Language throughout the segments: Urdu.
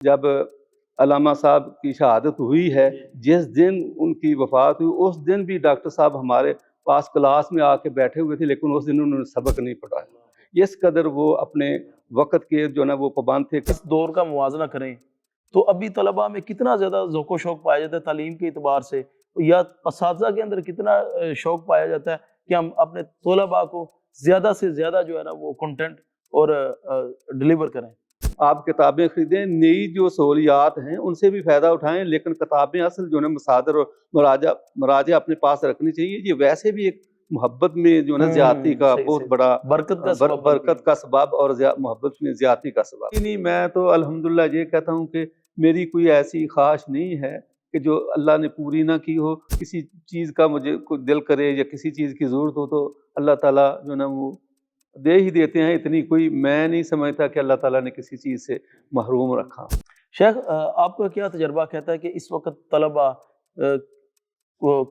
جب علامہ صاحب کی شہادت ہوئی ہے، جس دن ان کی وفات ہوئی اس دن بھی ڈاکٹر صاحب ہمارے پاس کلاس میں آ کے بیٹھے ہوئے تھے، لیکن اس دن انہوں نے سبق نہیں پڑھایا۔ اس قدر وہ اپنے وقت کے جو نا وہ پابند تھے۔ اس دور کا موازنہ کریں تو ابھی طلباء میں کتنا زیادہ ذوق و شوق پایا جاتا ہے تعلیم کے اعتبار سے، یا اساتذہ کے اندر کتنا شوق پایا جاتا ہے کہ ہم اپنے طلباء کو زیادہ سے زیادہ جو ہے نا وہ کنٹینٹ اور ڈلیور کریں۔ آپ کتابیں خریدیں، نئی جو سہولیات ہیں ان سے بھی فائدہ اٹھائیں، لیکن کتابیں اصل جو ہے مصادر اور مراجع اپنے پاس رکھنی چاہیے۔ یہ ویسے بھی ایک محبت میں جو ہے نا زیادتی کا بہت بڑا برکت کا سبب اور محبت میں زیادتی کا سبب۔ نہیں، میں تو الحمدللہ یہ کہتا ہوں کہ میری کوئی ایسی خواہش نہیں ہے کہ جو اللہ نے پوری نہ کی ہو۔ کسی چیز کا مجھے کوئی دل کرے یا کسی چیز کی ضرورت ہو تو اللہ تعالیٰ جو ہے نا وہ دے ہی دیتے ہیں۔ اتنی کوئی میں نہیں سمجھتا کہ اللہ تعالیٰ نے کسی چیز سے محروم رکھا۔ شیخ، آپ کا کیا تجربہ کہتا ہے کہ اس وقت طلباء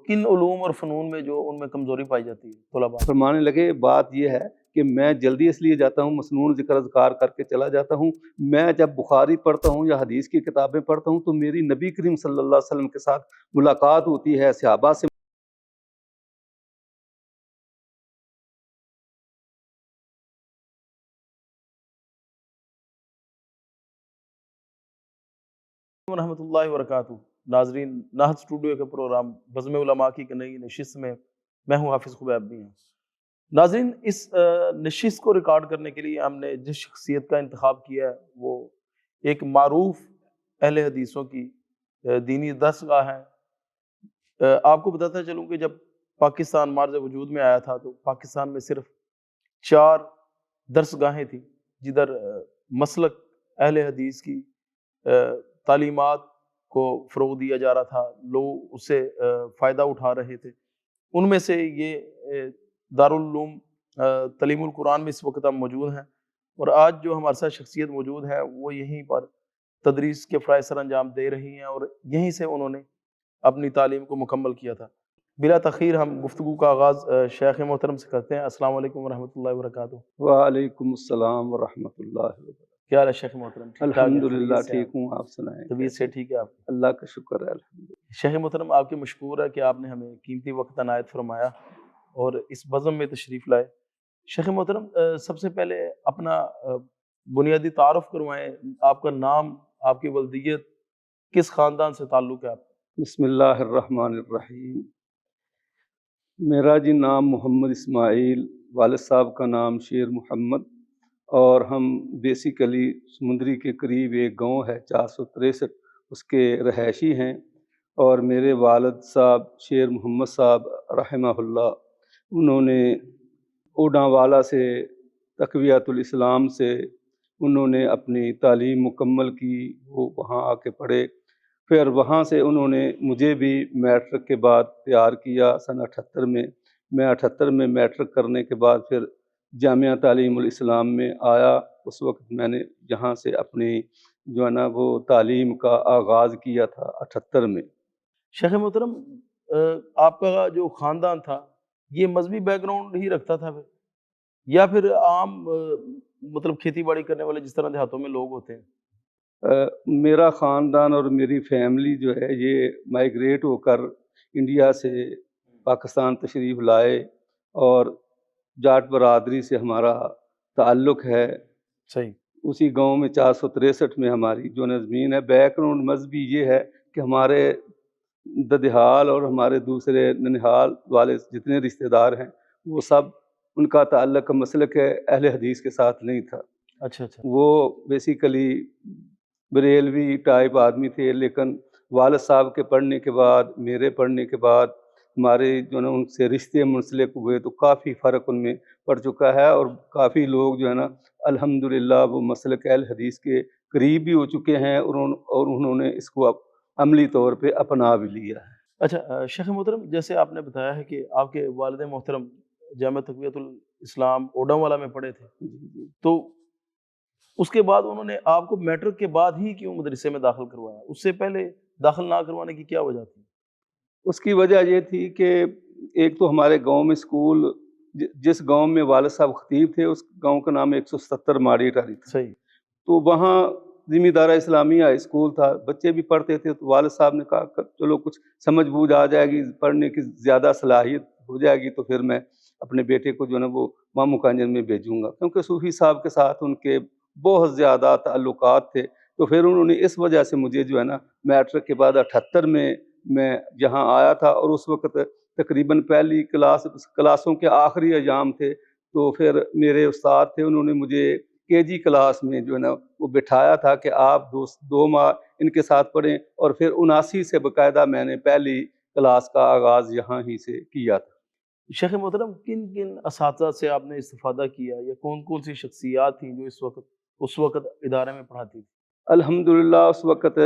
کن علوم اور فنون میں جو ان میں کمزوری پائی جاتی ہے طلباء؟ فرمانے لگے بات یہ ہے کہ میں جلدی اس لیے جاتا ہوں، مسنون ذکر اذکار کر کے چلا جاتا ہوں۔ میں جب بخاری پڑھتا ہوں یا حدیث کی کتابیں پڑھتا ہوں تو میری نبی کریم صلی اللہ علیہ وسلم کے ساتھ ملاقات ہوتی ہے، صحابہ سے ورحمۃ اللہ وبرکاتہ۔ ناظرین، نہض اسٹوڈیو کے پروگرام بزم علماء کی نئی نشست میں میں ہوں حافظ خبیب بھی ہوں۔ ناظرین، اس نشست کو ریکارڈ کرنے کے لیے ہم نے جس شخصیت کا انتخاب کیا ہے وہ ایک معروف اہل حدیثوں کی دینی درسگاہ ہے۔ آپ کو بتاتا چلوں کہ جب پاکستان مارز وجود میں آیا تھا تو پاکستان میں صرف 4 درسگاہیں تھیں جدھر مسلک اہل حدیث کی تعلیمات کو فروغ دیا جا رہا تھا، لوگ اس سے فائدہ اٹھا رہے تھے۔ ان میں سے یہ دارالعلوم تعلیم القرآن میں اس وقت ہم موجود ہیں، اور آج جو ہمارے ساتھ شخصیت موجود ہے وہ یہیں پر تدریس کے فرائض سر انجام دے رہی ہیں، اور یہیں سے انہوں نے اپنی تعلیم کو مکمل کیا تھا۔ بلا تاخیر ہم گفتگو کا آغاز شیخ محترم سے کرتے ہیں۔ السلام علیکم ورحمۃ اللہ وبرکاتہ۔ وعلیکم السلام ورحمۃ اللہ وبرکاتہ۔ کیا حال ہے شیخ محترم؟ الحمدللہ ٹھیک ہوں، آپ سنائیں؟ طبیعت سے ٹھیک ہے آپ؟ اللہ کا شکر ہے الحمدللہ۔ شیخ محترم، آپ کے مشکور ہے کہ آپ نے ہمیں قیمتی وقت عنایت فرمایا اور اس بزم میں تشریف لائے۔ شیخ محترم، سب سے پہلے اپنا بنیادی تعارف کروائیں، آپ کا نام، آپ کی ولدیت، کس خاندان سے تعلق ہے آپ کا؟ بسم اللہ الرحمن الرحیم۔ میرا جی نام محمد اسماعیل، والد صاحب کا نام شیر محمد، اور ہم بیسیکلی سمندری کے قریب ایک گاؤں ہے 463 اس کے رہائشی ہیں، اور میرے والد صاحب شیر محمد صاحب رحمہ اللہ، انہوں نے اوڈاں سے تقویت الاسلام سے انہوں نے اپنی تعلیم مکمل کی، وہ وہاں آ کے پڑھے۔ پھر وہاں سے انہوں نے مجھے بھی میٹرک کے بعد تیار کیا سن 78 میں۔ میں 78 میں میٹرک کرنے کے بعد پھر جامعہ تعلیم الاسلام میں آیا۔ اس وقت میں نے یہاں سے اپنی جو ہے نا وہ تعلیم کا آغاز کیا تھا 78 میں۔ شیخ محترم، آپ کا جو خاندان تھا یہ مذہبی بیک گراؤنڈ ہی رکھتا تھا پھر، یا پھر عام مطلب کھیتی باڑی کرنے والے جس طرح دیہاتوں میں لوگ ہوتے ہیں؟ میرا خاندان اور میری فیملی جو ہے یہ مائیگریٹ ہو کر انڈیا سے پاکستان تشریف لائے، اور جاٹ برادری سے ہمارا تعلق ہے۔ صحیح۔ اسی گاؤں میں 463 میں ہماری جو زمین ہے۔ بیک گراؤنڈ مذہبی یہ ہے کہ ہمارے ددھیال اور ہمارے دوسرے ننہال والے جتنے رشتہ دار ہیں وہ سب ان کا تعلق مسلک اہل حدیث کے ساتھ نہیں تھا۔ اچھا اچھا۔ وہ بیسیکلی بریلوی ٹائپ آدمی تھے، لیکن والد صاحب کے پڑھنے کے بعد، میرے پڑھنے کے بعد ہمارے جو نا ان سے رشتے منسلک ہوئے تو کافی فرق ان میں پڑ چکا ہے، اور کافی لوگ جو ہے نا الحمدللہ وہ مسلک اہل حدیث کے قریب بھی ہو چکے ہیں، اور انہوں نے اس کو عملی طور پہ اپنا بھی لیا ہے۔ اچھا شیخ محترم، جیسے آپ نے بتایا ہے کہ آپ کے والد محترم جامعہ تقویت الاسلام اوڈاں میں پڑھے تھے، تو اس کے بعد انہوں نے آپ کو میٹرک کے بعد ہی کیوں مدرسے میں داخل کروایا؟ اس سے پہلے داخل نہ کروانے کی کیا وجہ تھی؟ اس کی وجہ یہ تھی کہ ایک تو ہمارے گاؤں میں اسکول، جس گاؤں میں والد صاحب خطیب تھے اس گاؤں کا نام 170 ماڑی ٹاری تھا۔ صحیح۔ تو وہاں ذمہ دارہ اسلامیہ ہائی اسکول تھا، بچے بھی پڑھتے تھے، تو والد صاحب نے کہا کہ چلو کچھ سمجھ بوجھ آ جائے گی، پڑھنے کی زیادہ صلاحیت ہو جائے گی تو پھر میں اپنے بیٹے کو جو ہے نا وہ ماموں کانجن میں بھیجوں گا، کیونکہ صوفی صاحب کے ساتھ ان کے بہت زیادہ تعلقات تھے۔ تو پھر انہوں نے اس وجہ سے مجھے جو ہے نا میٹرک کے بعد 78 میں یہاں آیا تھا، اور اس وقت تقریباً پہلی کلاسوں کے آخری ایام تھے، تو پھر میرے استاد تھے، انہوں نے مجھے کے جی کلاس میں جو ہے نا وہ بٹھایا تھا کہ آپ 2 ماہ ان کے ساتھ پڑھیں، اور پھر 79 سے باقاعدہ میں نے پہلی کلاس کا آغاز یہاں ہی سے کیا تھا۔ شیخ محترم کن کن اساتذہ سے آپ نے استفادہ کیا، یا کون کون سی شخصیات تھیں جو اس وقت ادارے میں پڑھاتی تھی؟ الحمدللہ اس وقت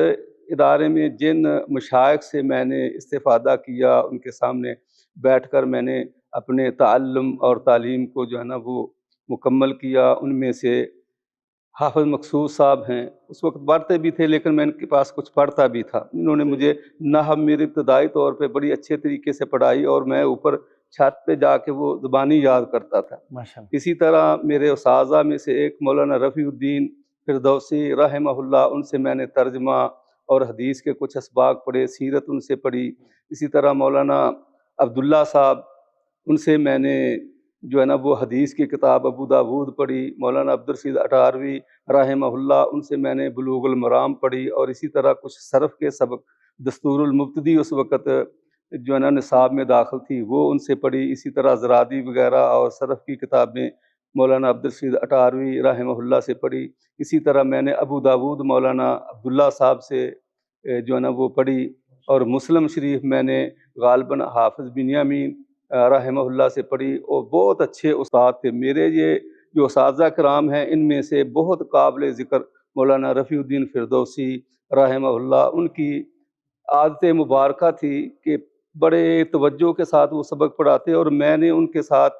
ادارے میں جن مشائخ سے میں نے استفادہ کیا، ان کے سامنے بیٹھ کر میں نے اپنے تعلم اور تعلیم کو جو ہے نا وہ مکمل کیا، ان میں سے حافظ مقصود صاحب ہیں، اس وقت پڑھتے بھی تھے لیکن میں ان کے پاس کچھ پڑھتا بھی تھا، انہوں نے مجھے نحو میرے ابتدائی طور پہ بڑی اچھے طریقے سے پڑھائی، اور میں اوپر چھت پہ جا کے وہ زبانی یاد کرتا تھا۔ ماشاءاللہ۔ اسی طرح میرے اساتذہ میں سے ایک مولانا رفیع الدین فردوسی رحمہ اللہ، ان سے میں نے ترجمہ اور حدیث کے کچھ اسباق پڑھے، سیرت ان سے پڑھی۔ اسی طرح مولانا عبداللہ صاحب، ان سے میں نے جو ہے نا وہ حدیث کی کتاب ابو داود پڑھی۔ مولانا عبدالرشید اٹاروی رحمہ اللہ، ان سے میں نے بلوغ المرام پڑھی، اور اسی طرح کچھ صرف کے سبق، دستور المبتدی اس وقت جو ہے نا نصاب میں داخل تھی، وہ ان سے پڑھی۔ اسی طرح زرادی وغیرہ اور صرف کی کتابیں مولانا عبدالرشید اٹاروی رحمہ اللہ سے پڑھی۔ اسی طرح میں نے ابو داود مولانا عبداللہ صاحب سے جو ہے نا وہ پڑھی، اور مسلم شریف میں نے غالباً حافظ بنیامین رحمہ اللہ سے پڑھی، اور بہت اچھے استاد تھے میرے۔ یہ جو اساتذہ کرام ہیں ان میں سے بہت قابل ذکر مولانا رفیع الدین فردوسی رحمہ اللہ، ان کی عادت مبارکہ تھی کہ بڑے توجہ کے ساتھ وہ سبق پڑھاتے، اور میں نے ان کے ساتھ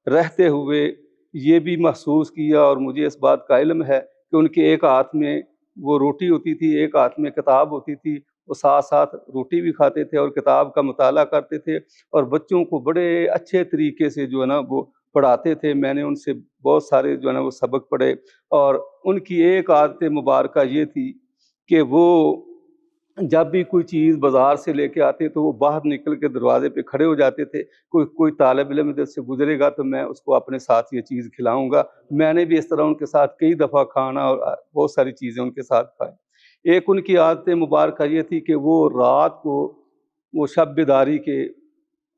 رہتے ہوئے یہ بھی محسوس کیا، اور مجھے اس بات کا علم ہے کہ ان کے ایک ہاتھ میں وہ روٹی ہوتی تھی، ایک ہاتھ میں کتاب ہوتی تھی، وہ ساتھ ساتھ روٹی بھی کھاتے تھے اور کتاب کا مطالعہ کرتے تھے، اور بچوں کو بڑے اچھے طریقے سے جو ہے نا وہ پڑھاتے تھے۔ میں نے ان سے بہت سارے جو ہے نا وہ سبق پڑھے، اور ان کی ایک عادت مبارکہ یہ تھی کہ وہ جب بھی کوئی چیز بازار سے لے کے آتے تو وہ باہر نکل کے دروازے پہ کھڑے ہو جاتے تھے، کوئی طالب علم ادھر سے گزرے گا تو میں اس کو اپنے ساتھ یہ چیز کھلاؤں گا۔ میں نے بھی اس طرح ان کے ساتھ کئی دفعہ کھانا اور بہت ساری چیزیں ان کے ساتھ کھائیں۔ ایک ان کی عادت مبارکہ یہ تھی کہ وہ رات کو وہ شب بیداری کے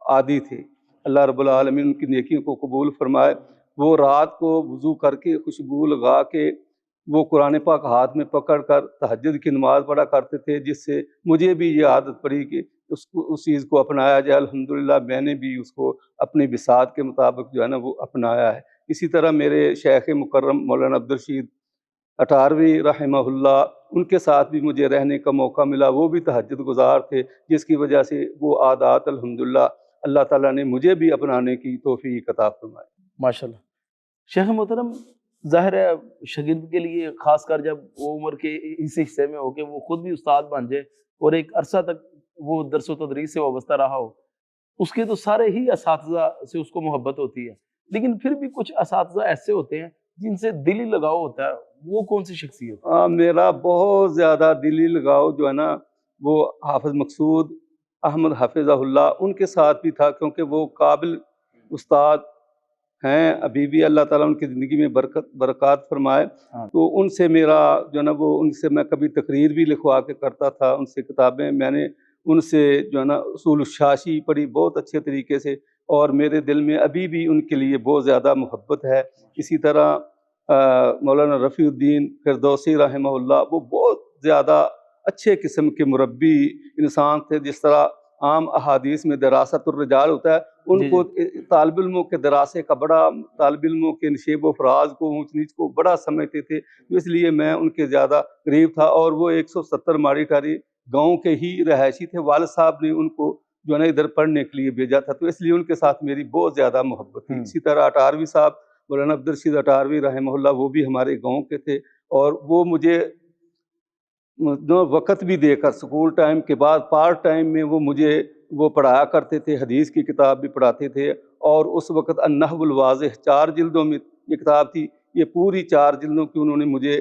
عادی تھے، اللہ رب العالمین ان کی نیکیوں کو قبول فرمائے۔ وہ رات کو وضو کر کے خوشبو لگا کے وہ قرآن پاک ہاتھ میں پکڑ کر تہجد کی نماز پڑھا کرتے تھے، جس سے مجھے بھی یہ عادت پڑی کہ اس چیز کو اپنایا جائے۔ الحمدللہ میں نے بھی اس کو اپنی بساط کے مطابق جو ہے نا وہ اپنایا ہے۔ اسی طرح میرے شیخ مکرم مولانا عبدالرشید اٹاروی رحمہ اللہ، ان کے ساتھ بھی مجھے رہنے کا موقع ملا، وہ بھی تہجد گزار تھے، جس کی وجہ سے وہ عادات الحمدللہ اللہ تعالیٰ نے مجھے بھی اپنانے کی توفیق عطا فرمائی۔ ماشاءاللہ۔ شیخ محترم، ظاہر ہے شاگرد کے لیے خاص کر جب وہ عمر کے اس حصے میں ہو کہ وہ خود بھی استاد بن جائے اور ایک عرصہ تک وہ درس و تدریس سے وابستہ رہا ہو، اس کے تو سارے ہی اساتذہ سے اس کو محبت ہوتی ہے، لیکن پھر بھی کچھ اساتذہ ایسے ہوتے ہیں جن سے دلی لگاؤ ہوتا ہے، وہ کون سی شخصیت؟ میرا بہت زیادہ دلی لگاؤ جو ہے نا وہ حافظ مقصود احمد حافظہ اللہ ان کے ساتھ بھی تھا، کیونکہ وہ قابل استاد ہیں، ابھی بھی اللہ تعالیٰ ان کی زندگی میں برکات فرمائے۔ تو ان سے میرا جو ہے نا وہ ان سے میں کبھی تقریر بھی لکھوا کے کرتا تھا، ان سے کتابیں میں نے ان سے جو ہے نا اصول الشاشی پڑھی بہت اچھے طریقے سے، اور میرے دل میں ابھی بھی ان کے لیے بہت زیادہ محبت ہے۔ اسی طرح مولانا رفیع الدین فردوسی رحمہ اللہ، وہ بہت زیادہ اچھے قسم کے مربی انسان تھے۔ جس طرح عام احادیث میں دراست الرجال ہوتا ہے، ان کو طالب علموں کے دراسے کا بڑا، طالب علموں کے نشیب و فراز کو، اونچ نیچ کو بڑا سمجھتے تھے، اس لیے میں ان کے زیادہ قریب تھا۔ اور وہ 170 ماڑی ٹاری گاؤں کے ہی رہائشی تھے، والد صاحب نے ان کو جو ہے نا ادھر پڑھنے کے لیے بھیجا تھا، تو اس لیے ان کے ساتھ میری بہت زیادہ محبت تھی۔ اسی طرح اٹاروی صاحب مولانا عبدالرشید اٹاروی رحمہ اللہ، وہ بھی ہمارے گاؤں کے تھے، اور وہ مجھے وقت بھی دے کر سکول ٹائم کے بعد پارٹ ٹائم میں وہ مجھے وہ پڑھایا کرتے تھے، حدیث کی کتاب بھی پڑھاتے تھے۔ اور اس وقت النحو الواضح 4 جلدوں میں یہ کتاب تھی، یہ پوری 4 جلدوں کی انہوں نے مجھے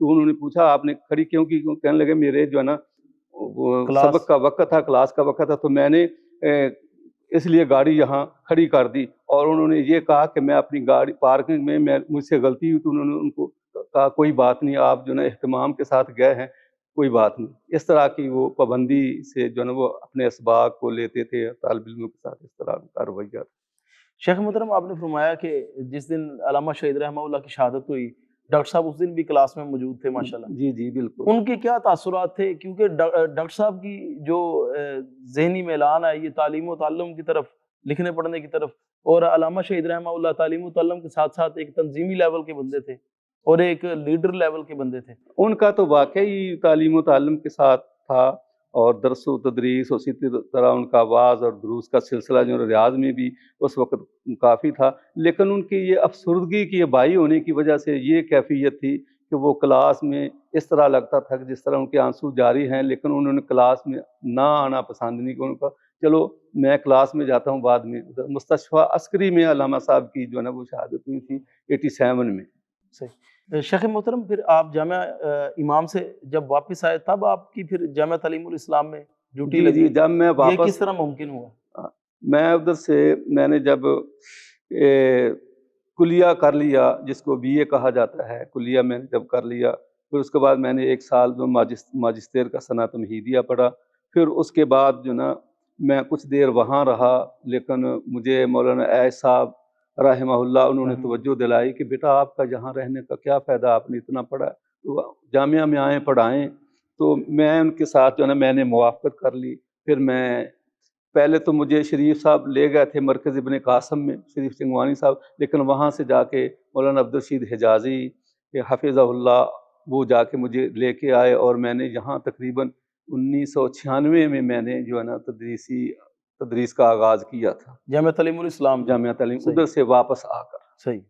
تو انہوں نے پوچھا آپ نے کھڑی کیوں کی؟ کہنے لگے میرے جو ہے نا وہ کلاس سبق کا وقت تھا، کلاس کا وقت تھا، تو میں نے اس لیے گاڑی یہاں کھڑی کر دی۔ اور انہوں نے یہ کہا کہ میں اپنی گاڑی پارکنگ میں مجھ سے غلطی ہوئی، تو انہوں نے ان کو کہا کوئی بات نہیں، آپ جو ہے نا اہتمام کے ساتھ گئے ہیں، کوئی بات نہیں۔ اس طرح کی وہ پابندی سے جو ہے نا وہ اپنے اسباق کو لیتے تھے، طالب علموں کے ساتھ اس طرح کا رویہ تھا۔ شیخ محترم آپ نے فرمایا کہ جس دن علامہ شہید رحمہ اللہ کی شہادت ہوئی، ڈاکٹر صاحب اس دن بھی کلاس میں موجود تھے ماشاءاللہ۔ جی جی بالکل۔ ان کے کیا تاثرات تھے؟ کیونکہ ڈاکٹر صاحب کی جو ذہنی میلان ہے یہ تعلیم و تعلم کی طرف، لکھنے پڑھنے کی طرف، اور علامہ شہید رحمہ اللہ تعلیم و تعلم کے ساتھ ساتھ ایک تنظیمی لیول کے بندے تھے اور ایک لیڈر لیول کے بندے تھے۔ ان کا تو واقعی تعلیم و تعلم کے ساتھ تھا، اور درس و تدریس، اسی طرح ان کا واعظ اور دروس کا سلسلہ جو ریاض میں بھی اس وقت کافی تھا۔ لیکن ان کی یہ افسردگی کی بھائی ہونے کی وجہ سے یہ کیفیت تھی کہ وہ کلاس میں اس طرح لگتا تھا کہ جس طرح ان کے آنسو جاری ہیں، لیکن انہوں نے کلاس میں نہ آنا پسند نہیں کیا۔ ان کا چلو میں کلاس میں جاتا ہوں بعد میں۔ مستشفیٰ عسکری میں علامہ صاحب کی جو ہے نا وہ شہادت ہوئی تھی 87 میں۔ صحیح۔ شیخ محترم پھر آپ جامعہ امام سے جب واپس آئے تب آپ کی پھر جامعہ تعلیم الاسلام میں ڈیوٹی جی لگی؟ جی جب میں یہ واپس کس طرح ممکن ہوا؟ میں ادھر سے میں نے جب کلیہ کر لیا، جس کو BA کہا جاتا ہے، کلیہ میں نے جب کر لیا، پھر اس کے بعد میں نے 1 سال جو ماجسٹیر کا سنہ تمہیدیہ پڑھا۔ پھر اس کے بعد جو نا میں کچھ دیر وہاں رہا، لیکن مجھے مولانا ایس صاحب رحمہ اللہ انہوں نے توجہ دلائی کہ بیٹا آپ کا یہاں رہنے کا کیا فائدہ، آپ نے اتنا پڑھا، تو جامعہ میں آئیں پڑھائیں۔ تو میں ان کے ساتھ جو ہے نا میں نے موافقت کر لی۔ پھر میں پہلے تو مجھے شریف صاحب لے گئے تھے مرکز ابن قاسم میں، شریف سنگوانی صاحب، لیکن وہاں سے جا کے مولانا عبدالرشید حجازی حفظہ اللہ وہ جا کے مجھے لے کے آئے، اور میں نے یہاں تقریباً 1996 میں نے جو ہے نا تدریس کا آغاز کیا تھا جامعہ تعلیم الاسلام میں۔ جامعہ تعلیم، صحیح۔ ادھر سے واپس آ کر۔ صحیح۔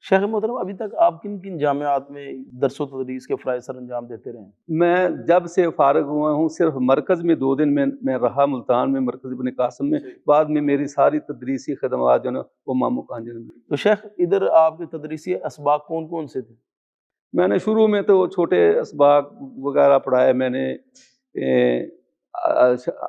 شیخ محترم ابھی تک آپ کن کن جامعات میں درس و تدریس کے فرائض سر انجام دیتے رہے ہیں؟ میں جب سے فارغ ہوا ہوں صرف مرکز میں 2 دن میں رہا، ملتان میں مرکز ابن قاسم میں، بعد میں میری ساری تدریسی خدمات جو نا وہ مامو کانجن میں۔ تو شیخ ادھر آپ کے تدریسی اسباق کون کون سے تھے؟ میں نے شروع میں تو چھوٹے اسباق وغیرہ پڑھائے، میں نے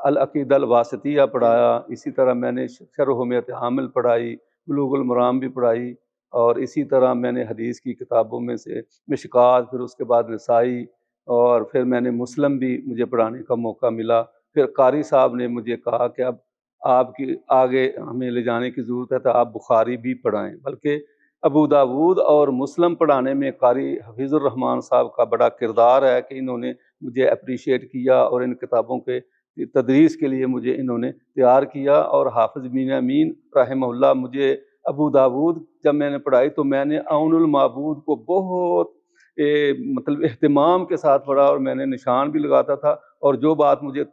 العقیدہ الواسطیہ پڑھایا، اسی طرح میں نے شرح حمیت حامل پڑھائی، بلوغ المرام بھی پڑھائی، اور اسی طرح میں نے حدیث کی کتابوں میں سے مشکات، پھر اس کے بعد نسائی، اور پھر میں نے مسلم بھی مجھے پڑھانے کا موقع ملا۔ پھر قاری صاحب نے مجھے کہا کہ اب آپ کی آگے ہمیں لے جانے کی ضرورت ہے تو آپ بخاری بھی پڑھائیں، بلکہ ابو داود اور مسلم پڑھانے میں قاری حفیظ الرحمان صاحب کا بڑا کردار ہے کہ انہوں نے مجھے اپریشیٹ کیا، اور ان کتابوں کے تدریس کے لیے مجھے انہوں نے تیار کیا۔ اور حافظ بن امین رحمہ اللہ مجھے ابو داود جب میں نے پڑھائی تو میں نے عون المعبود کو بہت مطلب اہتمام کے ساتھ پڑھا، اور میں نے نشان بھی لگاتا تھا، اور جو بات مجھے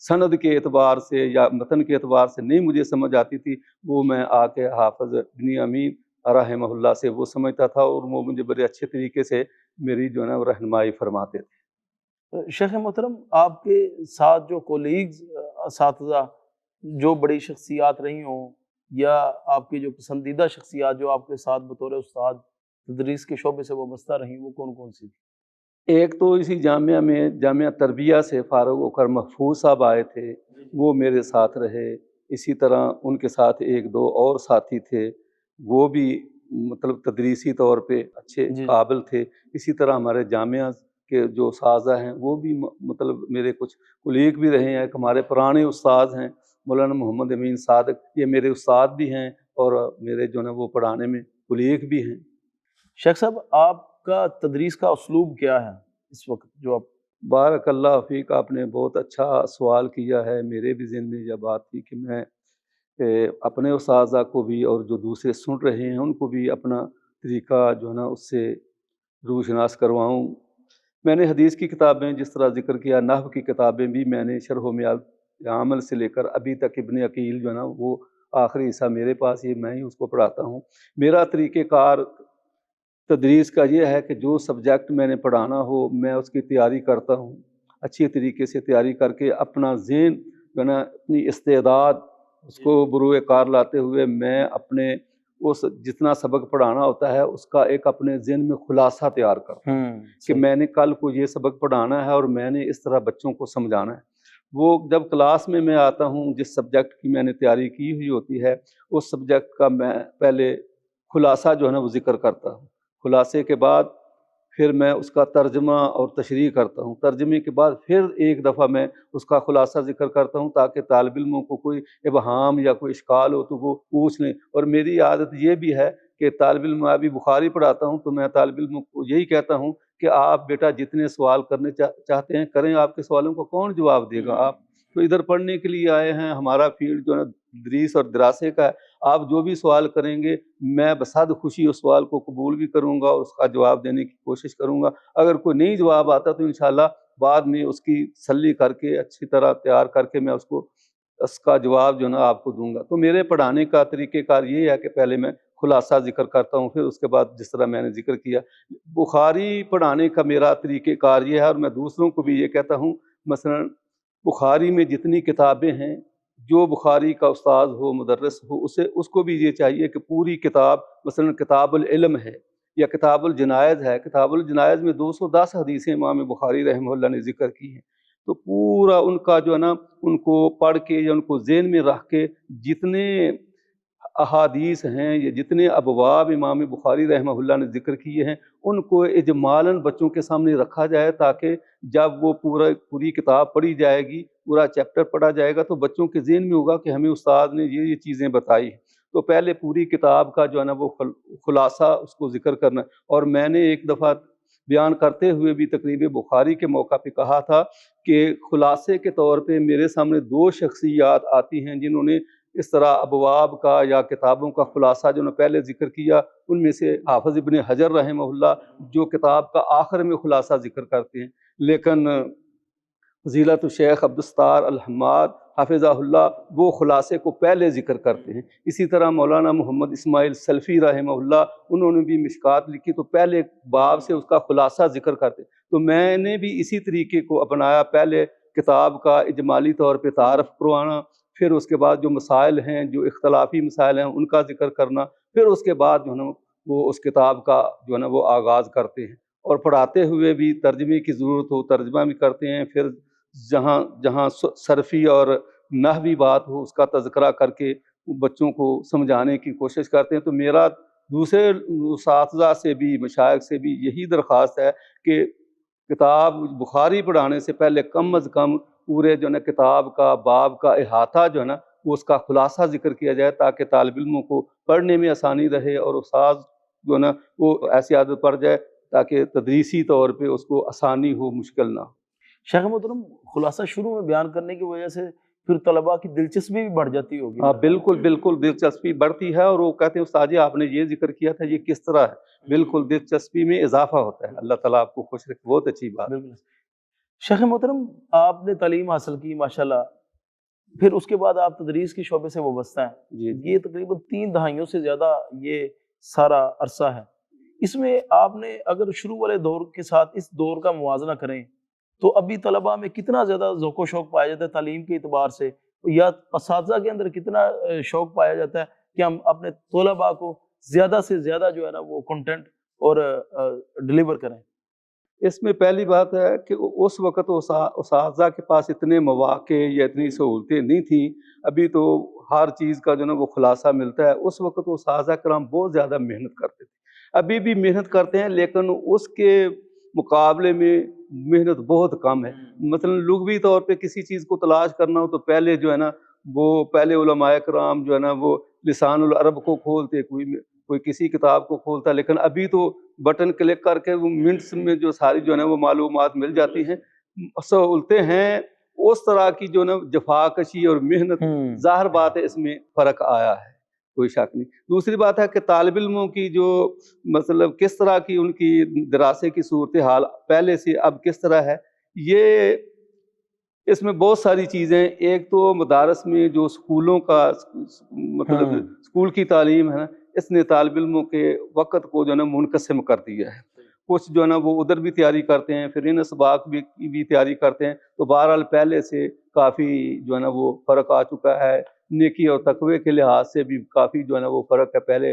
سند کے اعتبار سے یا متن کے اعتبار سے نہیں مجھے سمجھ آتی تھی وہ میں آ کے حافظ بن امین رحمہ اللہ سے وہ سمجھتا تھا، اور وہ مجھے بڑے اچھے طریقے سے میری جو ہے نا رہنمائی فرماتے تھے۔ شیخ محترم آپ کے ساتھ جو کولیگز اساتذہ جو بڑی شخصیات رہی ہوں، یا آپ کی جو پسندیدہ شخصیات جو آپ کے ساتھ بطور استاد تدریس کے شعبے سے وابستہ رہیں، وہ کون کون سی تھی؟ ایک تو اسی جامعہ میں جامعہ تربیہ سے فارغ ہو کر محفوظ صاحب آئے تھے، وہ میرے ساتھ رہے۔ اسی طرح ان کے ساتھ 1-2 اور ساتھی تھے، وہ بھی مطلب تدریسی طور پہ اچھے قابل تھے۔ اسی طرح ہمارے جامعہ کے جو اساتذہ ہیں وہ بھی مطلب میرے کچھ کولیگ بھی رہے ہیں۔ ایک ہمارے پرانے استاد ہیں مولانا محمد امین صادق، یہ میرے استاد بھی ہیں اور میرے جو ہے وہ پڑھانے میں کولیگ بھی ہیں۔ شیخ صاحب آپ کا تدریس کا اسلوب کیا ہے اس وقت جو آپ؟ بارک اللہ فیک، آپ نے بہت اچھا سوال کیا ہے۔ میرے بھی ذہن میں یہ بات تھی کہ میں اپنے اساتذہ کو بھی اور جو دوسرے سن رہے ہیں ان کو بھی اپنا طریقہ جو ہے نا اس سے روشناس کرواؤں۔ میں نے حدیث کی کتابیں جس طرح ذکر کیا، نحو کی کتابیں بھی میں نے شرح و میات عمل سے لے کر ابھی تک ابن عقیل جو ہے نا وہ آخری حصہ میرے پاس ہی، میں ہی اس کو پڑھاتا ہوں۔ میرا طریقہ کار تدریس کا یہ ہے کہ جو سبجیکٹ میں نے پڑھانا ہو میں اس کی تیاری کرتا ہوں، اچھی طریقے سے تیاری کر کے اپنا ذہن جو ہے نا اپنی استعداد اس کو بروئے کار لاتے ہوئے میں اپنے جتنا سبق پڑھانا ہوتا ہے اس کا ایک اپنے ذہن میں خلاصہ تیار کرتا ہوں کہ میں نے کل کو یہ سبق پڑھانا ہے اور میں نے اس طرح بچوں کو سمجھانا ہے۔ وہ جب کلاس میں آتا ہوں، جس سبجیکٹ کی میں نے تیاری کی ہوئی ہوتی ہے اس سبجیکٹ کا میں پہلے خلاصہ جو ہے نا وہ ذکر کرتا ہوں۔ خلاصے کے بعد پھر میں اس کا ترجمہ اور تشریح کرتا ہوں۔ ترجمے کے بعد پھر ایک دفعہ میں اس کا خلاصہ ذکر کرتا ہوں تاکہ طالب علموں کو کوئی ابہام یا کوئی اشکال ہو تو وہ پوچھ لیں۔ اور میری عادت یہ بھی ہے کہ طالب علم، ابھی بخاری پڑھاتا ہوں تو میں طالب علموں کو یہی کہتا ہوں کہ آپ بیٹا جتنے سوال کرنے چاہتے ہیں کریں، آپ کے سوالوں کو کون جواب دے گا؟ آپ تو ادھر پڑھنے کے لیے آئے ہیں، ہمارا فیلڈ جو ہے نا تدریس اور دراسے کا ہے۔ آپ جو بھی سوال کریں گے میں بصد خوشی اس سوال کو قبول بھی کروں گا اور اس کا جواب دینے کی کوشش کروں گا۔ اگر کوئی نہیں جواب آتا تو انشاءاللہ بعد میں اس کی تسلی کر کے اچھی طرح تیار کر کے میں اس کا جواب جو ہے نا آپ کو دوں گا۔ تو میرے پڑھانے کا طریقہ کار یہ ہے کہ پہلے میں خلاصہ ذکر کرتا ہوں، پھر اس کے بعد جس طرح میں نے ذکر کیا بخاری پڑھانے کا میرا طریقہ کار یہ ہے، اور میں دوسروں کو بھی یہ کہتا ہوں، مثلا بخاری میں جتنی کتابیں ہیں، جو بخاری کا استاد ہو، مدرس ہو، اس کو بھی یہ چاہیے کہ پوری کتاب، مثلا کتاب العلم ہے یا کتاب الجنائز ہے، کتاب الجنائز میں 210 حدیثیں امام بخاری رحمہ اللہ نے ذکر کی ہیں، تو پورا ان کا جو ہے نا ان کو پڑھ کے یا ان کو ذہن میں رکھ کے جتنے احادیث ہیں یا جتنے ابواب امام بخاری رحمہ اللہ نے ذکر کیے ہیں ان کو اجمالاً بچوں کے سامنے رکھا جائے، تاکہ جب وہ پوری کتاب پڑھی جائے گی، پورا چیپٹر پڑھا جائے گا تو بچوں کے ذہن میں ہوگا کہ ہمیں استاد نے یہ چیزیں بتائی ہیں۔ تو پہلے پوری کتاب کا جو ہے نا وہ خلاصہ اس کو ذکر کرنا۔ اور میں نے ایک دفعہ بیان کرتے ہوئے بھی تقریب بخاری کے موقع پہ کہا تھا کہ خلاصے کے طور پہ میرے سامنے 2 شخصیات آتی ہیں جنہوں نے اس طرح ابواب کا یا کتابوں کا خلاصہ جو نے پہلے ذکر کیا، ان میں سے حافظ ابن حجر رحمہ اللہ جو کتاب کا آخر میں خلاصہ ذکر کرتے ہیں، لیکن فضیلت الشیخ عبدالستار الحماد حافظہ اللہ وہ خلاصے کو پہلے ذکر کرتے ہیں۔ اسی طرح مولانا محمد اسماعیل سلفی رحمہ اللہ انہوں نے بھی مشکات لکھی تو پہلے باب سے اس کا خلاصہ ذکر کرتے ہیں۔ تو میں نے بھی اسی طریقے کو اپنایا، پہلے کتاب کا اجمالی طور پہ تعارف کروانا، پھر اس کے بعد جو مسائل ہیں، جو اختلافی مسائل ہیں ان کا ذکر کرنا، پھر اس کے بعد جو ہے نا وہ اس کتاب کا جو ہے نا وہ آغاز کرتے ہیں۔ اور پڑھاتے ہوئے بھی ترجمے کی ضرورت ہو ترجمہ بھی کرتے ہیں، پھر جہاں صرفی اور نحوی بات ہو اس کا تذکرہ کر کے بچوں کو سمجھانے کی کوشش کرتے ہیں۔ تو میرا دوسرے اساتذہ سے بھی، مشائخ سے بھی یہی درخواست ہے کہ کتاب بخاری پڑھانے سے پہلے کم از کم پورے جو ہے نا کتاب کا باب کا احاطہ جو ہے نا وہ اس کا خلاصہ ذکر کیا جائے، تاکہ طالب علموں کو پڑھنے میں آسانی رہے اور استاد جو ہے نا وہ ایسی عادت پڑ جائے تاکہ تدریسی طور پہ اس کو آسانی ہو، مشکل نہ ہو۔ شیخ محترم، خلاصہ شروع میں بیان کرنے کی وجہ سے پھر طلباء کی دلچسپی بھی بڑھ جاتی ہوگی۔ ہاں بالکل دلچسپی بڑھتی ہے، اور وہ کہتے ہیں استاد جی آپ نے یہ ذکر کیا تھا، یہ کس طرح ہے؟ بالکل دلچسپی میں اضافہ ہوتا ہے۔ اللہ تعالیٰ آپ کو خوش رکھے، بہت اچھی بات۔ بالکل۔ شیخ محترم، آپ نے تعلیم حاصل کی ماشاءاللہ، پھر اس کے بعد آپ تدریس کے شعبے سے وابستہ ہیں۔ جی یہ تقریباً 3 دہائیوں سے زیادہ یہ سارا عرصہ ہے۔ اس میں آپ نے اگر شروع والے دور کے ساتھ اس دور کا موازنہ کریں تو ابھی طلباء میں کتنا زیادہ ذوق و شوق پایا جاتا ہے تعلیم کے اعتبار سے، یا اساتذہ کے اندر کتنا شوق پایا جاتا ہے کہ ہم اپنے طلباء کو زیادہ سے زیادہ جو ہے نا وہ کنٹینٹ اور ڈلیور کریں؟ اس میں پہلی بات ہے کہ اس وقت اساتذہ کے پاس اتنے مواقع یا اتنی سہولتیں نہیں تھیں۔ ابھی تو ہر چیز کا جو نا وہ خلاصہ ملتا ہے۔ اس وقت اساتذہ کرام بہت زیادہ محنت کرتے تھے، ابھی بھی محنت کرتے ہیں، لیکن اس کے مقابلے میں محنت بہت کم ہے۔ مثلا لغوی طور پہ کسی چیز کو تلاش کرنا ہو تو پہلے جو ہے نا وہ پہلے علماء کرام جو ہے نا وہ لسان العرب کو کھولتے، کوئی کسی کتاب کو کھولتا، لیکن ابھی تو بٹن کلک کر کے وہ منٹس میں جو ساری جو ہے نا وہ معلومات مل جاتی ہیں۔ سہولتیں ہیں، اس طرح کی جو نا جفاکشی اور محنت، ظاہر بات ہے اس میں فرق آیا ہے، کوئی شک نہیں۔ دوسری بات ہے کہ طالب علموں کی جو مطلب کس طرح کی ان کی دراسے کی صورتحال پہلے سے اب کس طرح ہے، یہ اس میں بہت ساری چیزیں۔ ایک تو مدارس میں جو اسکولوں کا مطلب اسکول کی تعلیم ہے، اس نے طالب علموں کے وقت کو جو ہے نا منقسم کر دیا ہے۔ کچھ جو ہے نا وہ ادھر بھی تیاری کرتے ہیں، پھر ان اسباق بھی تیاری کرتے ہیں، تو بہرحال پہلے سے کافی جو ہے نا وہ فرق آ چکا ہے۔ نیکی اور تقوی کے لحاظ سے بھی کافی جو ہے نا وہ فرق ہے۔ پہلے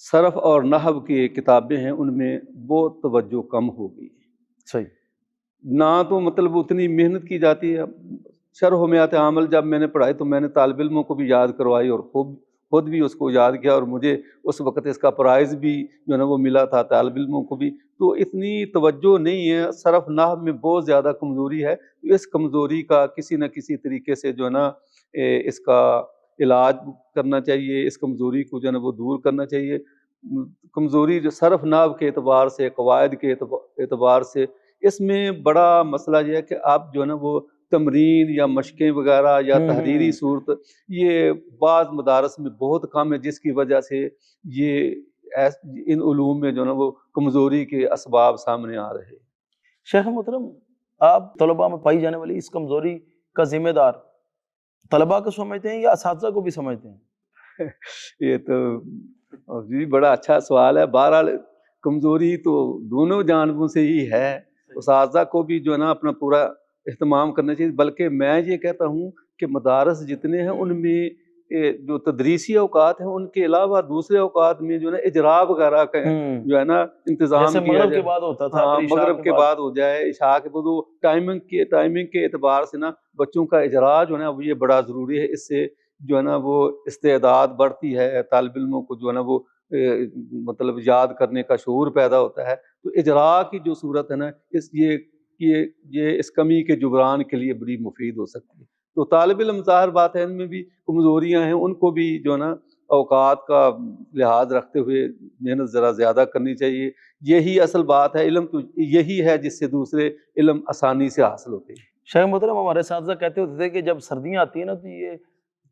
صرف اور نحو کی کتابیں ہیں ان میں بہت توجہ کم ہو گئی، صحیح، نہ تو مطلب اتنی محنت کی جاتی ہے۔ شرح میات عمل جب میں نے پڑھائی تو میں نے طالب علموں کو بھی یاد کروائی اور خود بھی اس کو یاد کیا، اور مجھے اس وقت اس کا پرائز بھی جو ہے نا وہ ملا تھا طالب علموں کو بھی۔ تو اتنی توجہ نہیں ہے، صرف نحو میں بہت زیادہ کمزوری ہے۔ اس کمزوری کا کسی نہ کسی طریقے سے جو ہے نا اس کا علاج کرنا چاہیے، اس کمزوری کو جو ہے نا وہ دور کرنا چاہیے۔ کمزوری جو صرف نحو کے اعتبار سے، قواعد کے اعتبار سے، اس میں بڑا مسئلہ یہ ہے کہ آپ جو ہے نا وہ تمرین یا مشقیں وغیرہ یا تحریری صورت یہ بعض مدارس میں بہت کم ہے، جس کی وجہ سے یہ ان علوم میں جو ہے نا وہ کمزوری کے اسباب سامنے آ رہے ہیں۔ شیخ محترم، آپ طلباء میں پائی جانے والی اس کمزوری کا ذمہ دار طلباء کو سمجھتے ہیں یا اساتذہ کو بھی سمجھتے ہیں؟ یہ تو جی بڑا اچھا سوال ہے۔ بہرحال کمزوری تو دونوں جانبوں سے ہی ہے، اساتذہ کو بھی جو ہے نا اپنا پورا اہتمام کرنا چاہیے، بلکہ میں یہ کہتا ہوں کہ مدارس جتنے ہیں ان میں جو تدریسی اوقات ہیں ان کے علاوہ دوسرے اوقات میں جو ہے نا اجرا وغیرہ کا جو ہے نا انتظام جیسے کیا مغرب جائے۔ کے بعد ہوتا تھا، ہاں، پھر عشاء مغرب کے بعد ہو جائے، عشاء کے بعد وہ ٹائمنگ کے اعتبار سے نا بچوں کا اجرا جو ہے نا وہ یہ بڑا ضروری ہے۔ اس سے جو ہے نا وہ استعداد بڑھتی ہے، طالب علموں کو جو ہے نا وہ مطلب یاد کرنے کا شعور پیدا ہوتا ہے۔ تو اجرا کی جو صورت ہے نا یہ اس کمی کے جبران کے لیے بڑی مفید ہو سکتی ہے۔ تو طالب علم ظاہر بات ہے ان میں بھی کمزوریاں ہیں، ان کو بھی جو ہے نا اوقات کا لحاظ رکھتے ہوئے محنت ذرا زیادہ کرنی چاہیے۔ یہی اصل بات ہے، علم تو یہی ہے جس سے دوسرے علم آسانی سے حاصل ہوتے ہیں۔ شیخ محترم، ہمارے اساتذہ کہتے ہوتے تھے کہ جب سردیاں آتی ہیں نا تو یہ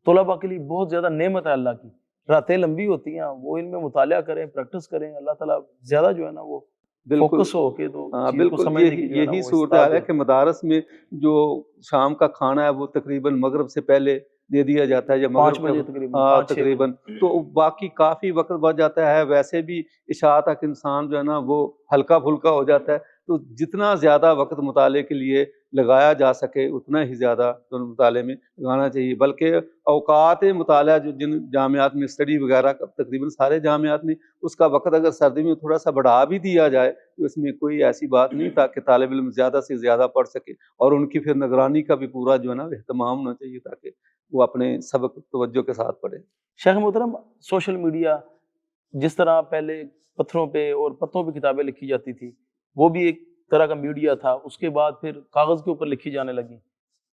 طلباء کے لیے بہت زیادہ نعمت ہے اللہ کی، راتیں لمبی ہوتی ہیں، وہ ان میں مطالعہ کریں، پریکٹس کریں، اللہ تعالیٰ زیادہ جو ہے نا وہ بالکل، فوکس ہو کے تو ہاں چیز کو بالکل، سمجھنے کی جو ہے نا یہی وہ صورتحال استاد ہے دیں۔ کہ مدارس میں جو شام کا کھانا ہے وہ تقریباً مغرب سے پہلے دے دیا جاتا ہے، یا 5 مغرب کا بجے تقریباً، ہاں 5-6 بجے۔ تقریباً، تو باقی کافی وقت بچ جاتا ہے۔ ویسے بھی عشاء تک انسان جو ہے نا وہ ہلکا پھلکا ہو جاتا ہے، تو جتنا زیادہ وقت مطالعے کے لیے لگایا جا سکے اتنا ہی زیادہ مطالعے میں لگانا چاہیے۔ بلکہ اوقات مطالعہ جو جن جامعات میں اسٹڈی وغیرہ تقریباً سارے جامعات میں اس کا وقت اگر سردی میں تھوڑا سا بڑھا بھی دیا جائے تو اس میں کوئی ایسی بات نہیں، تاکہ طالب علم زیادہ سے زیادہ پڑھ سکے، اور ان کی پھر نگرانی کا بھی پورا جو ہے نا اہتمام ہونا چاہیے تاکہ وہ اپنے سبق توجہ کے ساتھ پڑھیں۔ شیخ محترم، سوشل میڈیا جس طرح پہلے پتھروں پہ اور پتوں پہ کتابیں لکھی جاتی تھی، وہ بھی ایک طرح کا میڈیا تھا، اس کے بعد پھر کاغذ کے اوپر لکھی جانے لگی۔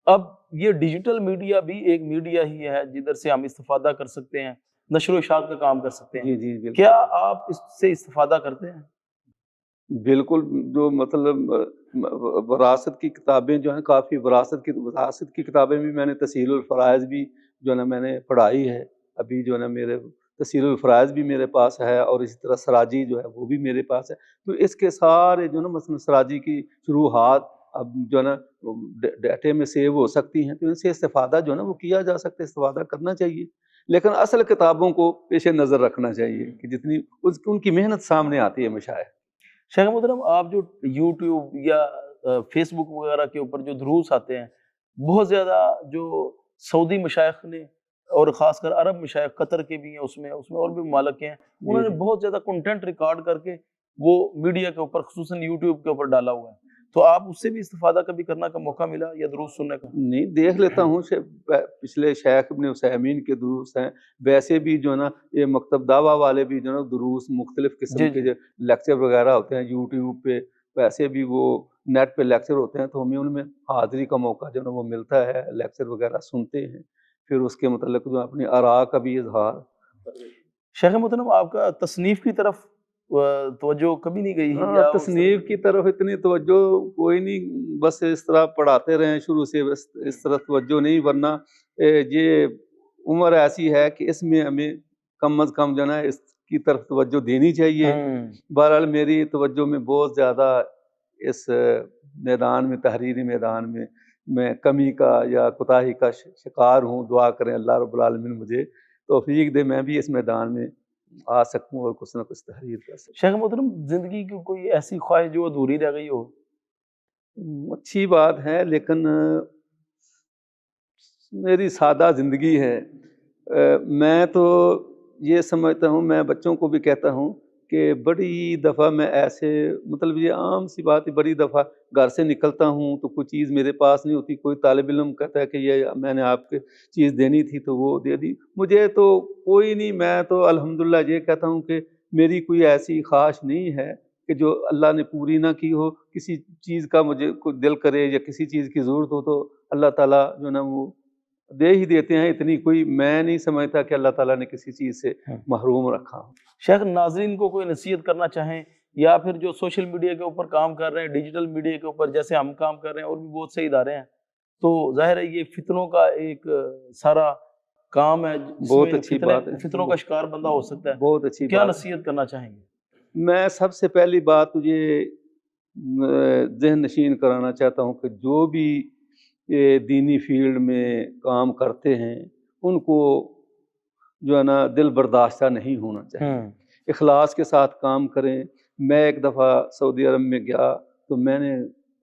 اب یہ ڈیجیٹل میڈیا بھی ایک میڈیا ہی ہے جدھر سے ہم استفادہ کر سکتے ہیں، نشر و اشاعت کا کام کر سکتے ہیں۔ جی جی بالکل، کیا آپ اس سے استفادہ کرتے ہیں؟ بالکل، جو مطلب وراثت کی کتابیں جو ہیں، کافی وراثت کی کتابیں بھی میں نے تسہیل الفرائض بھی جو ہے نا میں نے پڑھائی ہے۔ ابھی جو ہے نا میرے تسہیل الفرائض بھی میرے پاس ہے، اور اسی طرح سراجی جو ہے وہ بھی میرے پاس ہے۔ تو اس کے سارے جو ہے نا مثلا سراجی کی شروحات اب جو ہے نا ڈیٹے میں سیو ہو سکتی ہیں، تو ان سے استفادہ جو ہے نا وہ کیا جا سکتا ہے، استفادہ کرنا چاہیے۔ لیکن اصل کتابوں کو پیش نظر رکھنا چاہیے کہ جتنی ان کی محنت سامنے آتی ہے مشاہد۔ شیخ محترم، آپ جو یوٹیوب یا فیس بک وغیرہ کے اوپر جو دروس آتے ہیں، بہت زیادہ جو سعودی مشائخ نے اور خاص کر عرب مشائخ، قطر کے بھی ہیں، اس میں اور بھی ممالک کے ہیں، انہوں نے بہت زیادہ کنٹینٹ ریکارڈ کر کے وہ میڈیا کے اوپر خصوصاً یوٹیوب کے اوپر ڈالا ہوا ہے، تو آپ اس سے بھی استفادہ کبھی کرنے کا موقع ملا یا دروس سننے کا؟ نہیں، دیکھ لیتا ہوں، پچھلے شیخ ابن عثیمین کے دروس ہیں، ویسے بھی جو ہے نا یہ مکتب دعویٰ والے بھی جو ہے نا دروس مختلف قسم کے جو لیکچر وغیرہ ہوتے ہیں یوٹیوب پہ، ویسے بھی وہ نیٹ پہ لیکچر ہوتے ہیں، تو ہمیں ان میں حاضری کا موقع جو ہے نا وہ ملتا ہے، لیکچر وغیرہ سنتے ہیں، پھر اس کے متعلق جو اپنی آراء کا بھی اظہار۔ شیخ محترم، آپ کا تصنیف کی طرف توجہ کبھی نہیں گئی یا تصنیف کی طرف اتنی توجہ کوئی نہیں، بس اس طرح پڑھاتے رہے شروع سے، بس اس طرح توجہ نہیں، ورنہ یہ عمر ایسی ہے کہ اس میں ہمیں کم از کم جو ہے نا اس کی طرف توجہ دینی چاہیے۔ بہرحال میری توجہ میں بہت زیادہ اس میدان میں، تحریری میدان میں کمی کا یا کوتاہی کا شکار ہوں۔ دعا کریں اللہ رب العالمین مجھے توفیق دے میں بھی اس میدان میں آ سکوں اور کچھ نہ کچھ تحریر کر سکوں۔ شیخ محترم، زندگی کی کوئی ایسی خواہش جو ادھوری رہ گئی ہو؟ اچھی بات ہے، لیکن میری سادہ زندگی ہے۔ میں تو یہ سمجھتا ہوں، میں بچوں کو بھی کہتا ہوں کہ بڑی دفعہ میں ایسے مطلب یہ عام سی بات ہے، بڑی دفعہ گھر سے نکلتا ہوں تو کوئی چیز میرے پاس نہیں ہوتی، کوئی طالب علم کہتا ہے کہ یہ میں نے آپ کے چیز دینی تھی تو وہ دے دی، مجھے تو کوئی نہیں، میں تو الحمدللہ یہ کہتا ہوں کہ میری کوئی ایسی خواہش نہیں ہے کہ جو اللہ نے پوری نہ کی ہو، کسی چیز کا مجھے کوئی دل کرے یا کسی چیز کی ضرورت ہو تو اللہ تعالیٰ جو نا وہ دے ہی دیتے ہیں، اتنی کوئی میں نہیں سمجھتا کہ اللہ تعالیٰ نے کسی چیز سے محروم رکھا ہو۔ شیخ، ناظرین کو کوئی نصیحت کرنا چاہیں یا پھر جو سوشل میڈیا کے اوپر کام کر رہے ہیں، ڈیجیٹل میڈیا کے اوپر جیسے ہم کام کر رہے ہیں اور بھی بہت سے ادارے ہیں، تو ظاہر ہے یہ فتنوں کا ایک سارا کام ہے جس بہت میں اچھی بات ہے، فتنوں کا شکار بندہ ہو سکتا ہے، بہت اچھی کیا بات نصیحت کرنا چاہیں گے؟ میں سب سے پہلی بات تجھے ذہن نشین کرانا چاہتا ہوں کہ جو بھی یہ دینی فیلڈ میں کام کرتے ہیں ان کو جو ہے نا دل برداشتہ نہیں ہونا چاہیے، اخلاص کے ساتھ کام کریں۔ میں ایک دفعہ سعودی عرب میں گیا تو میں نے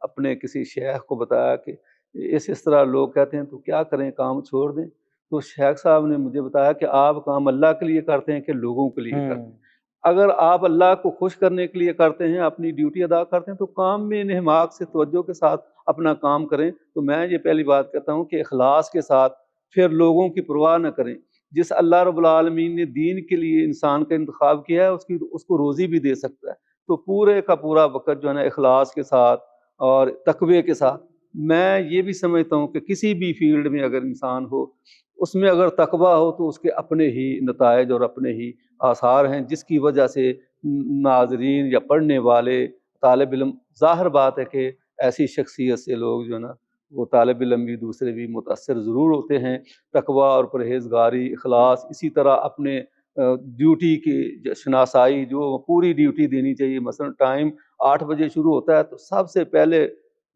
اپنے کسی شیخ کو بتایا کہ اس طرح لوگ کہتے ہیں تو کیا کریں، کام چھوڑ دیں؟ تو شیخ صاحب نے مجھے بتایا کہ آپ کام اللہ کے لیے کرتے ہیں کہ لوگوں کے لیے کرتے ہیں؟ اگر آپ اللہ کو خوش کرنے کے لیے کرتے ہیں، اپنی ڈیوٹی ادا کرتے ہیں تو کام میں انہماک سے توجہ کے ساتھ اپنا کام کریں۔ تو میں یہ پہلی بات کہتا ہوں کہ اخلاص کے ساتھ، پھر لوگوں کی پرواہ نہ کریں۔ جس اللہ رب العالمین نے دین کے لیے انسان کا انتخاب کیا ہے اس کو روزی بھی دے سکتا ہے، تو پورے کا پورا وقت جو ہے نا اخلاص کے ساتھ اور تقوی کے ساتھ۔ میں یہ بھی سمجھتا ہوں کہ کسی بھی فیلڈ میں اگر انسان ہو، اس میں اگر تقوی ہو تو اس کے اپنے ہی نتائج اور اپنے ہی آثار ہیں، جس کی وجہ سے ناظرین یا پڑھنے والے طالب علم، ظاہر بات ہے کہ ایسی شخصیت سے لوگ جو ہے نا وہ طالب علم بھی دوسرے بھی متاثر ضرور ہوتے ہیں۔ تقوی اور پرہیزگاری، اخلاص، اسی طرح اپنے ڈیوٹی کی شناسائی، جو پوری ڈیوٹی دینی چاہیے۔ مثلا ٹائم 8 بجے شروع ہوتا ہے تو سب سے پہلے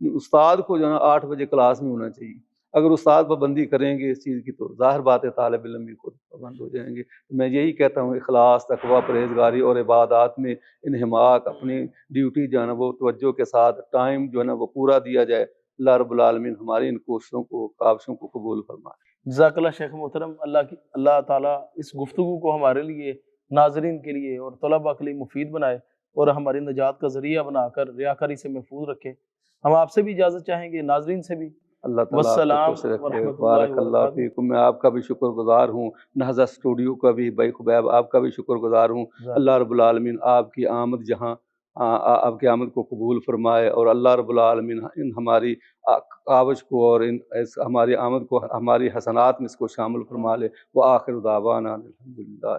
استاد کو جو ہے نا 8 بجے کلاس میں ہونا چاہیے۔ اگر استاد پابندی کریں گے اس چیز کی تو ظاہر بات ہے طالب علم بھی خود پابند ہو جائیں گے۔ میں یہی کہتا ہوں اخلاص، تقوی، پرہیزگاری اور عبادات میں انہماک، اپنی ڈیوٹی جو ہے نا وہ توجہ کے ساتھ ٹائم جو ہے نا وہ پورا دیا جائے۔ اللہ رب العالمین ہماری ان کوششوں کو، کاوشوں کو قبول فرمائے۔ جزاک اللہ شیخ محترم، اللہ تعالیٰ اس گفتگو کو ہمارے لیے، ناظرین کے لیے اور طلباء کے لیے مفید بنائے اور ہماری نجات کا ذریعہ بنا کر ریاکاری سے محفوظ رکھے۔ ہم آپ سے بھی اجازت چاہیں گے، ناظرین سے بھی۔ اللہ تعالیٰ آپ کو والسلام خوش رکھے، ورحمۃ بارک اللہ اللہ وبرکاتہ۔ فیکم۔ میں آپ کا بھی شکر گزار ہوں، نہضہ اسٹوڈیو کا بھی، بھائی خبیب آپ کا بھی شکر گزار ہوں۔ اللہ رب العالمین آپ کی آمد جہاں آپ کی آمد کو قبول فرمائے، اور اللہ رب العالمین ان ہماری کاوش کو اور ہماری آمد کو ہماری حسنات میں اس کو شامل فرما لے۔ وآخر دعوانا الحمدللہ۔